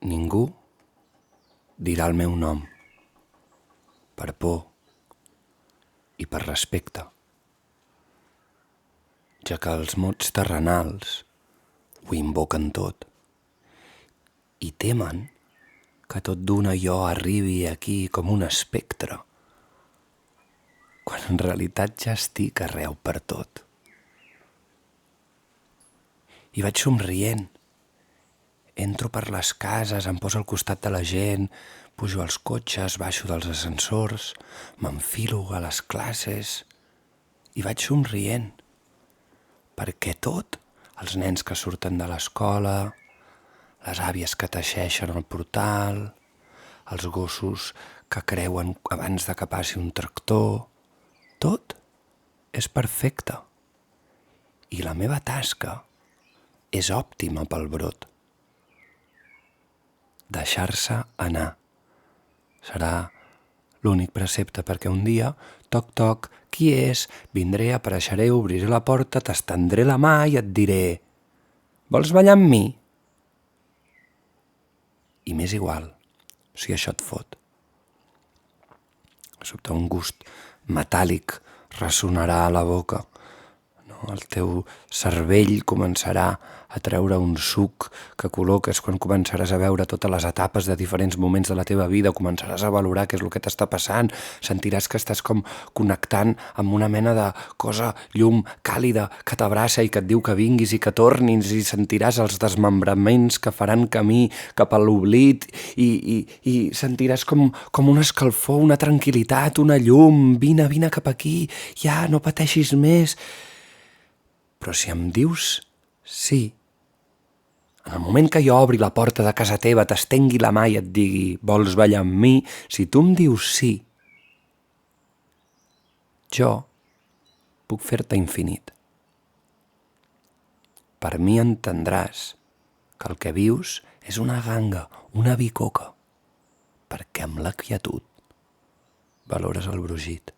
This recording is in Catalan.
Ningú dirà el meu nom, per por i per respecte, ja que els mots terrenals ho invoquen tot i temen que tot d'una jo arribi aquí com un espectre, quan en realitat ja estic arreu per tot. I vaig somrient. Entro per les cases, em poso al costat de la gent, pujo als cotxes, baixo dels ascensors, m'enfilo a les classes i vaig somrient. Perquè tot, els nens que surten de l'escola, les àvies que teixeixen al portal, els gossos que creuen abans de que passi un tractor, tot és perfecte. I la meva tasca és òptima pel brot. Deixar-se anar serà l'únic precepte, perquè un dia, toc, toc, qui és? Vindré, apareixeré, obriré la porta, t'estendré la mà i et diré: vols ballar amb mi? I m'és igual si això et fot. Sobte un gust metàl·lic ressonarà a la boca. El teu cervell començarà a treure un suc que col·loques quan començaràs a veure totes les etapes de diferents moments de la teva vida, començaràs a valorar què és el que t'està passant, sentiràs que estàs com connectant amb una mena de cosa, llum càlida, que t'abraça i que et diu que vinguis i que tornis, i sentiràs els desmembraments que faran camí cap a l'oblit i sentiràs com una escalfor, una tranquil·litat, una llum. Vine cap aquí, ja, no pateixis més. Però si em dius sí, en el moment que jo obri la porta de casa teva, t'estengui la mà i et digui vols ballar amb mi, si tu em dius sí, jo puc fer-te infinit. Per mi entendràs que el que vius és una ganga, una bicoca, perquè amb la quietud valores el brogit.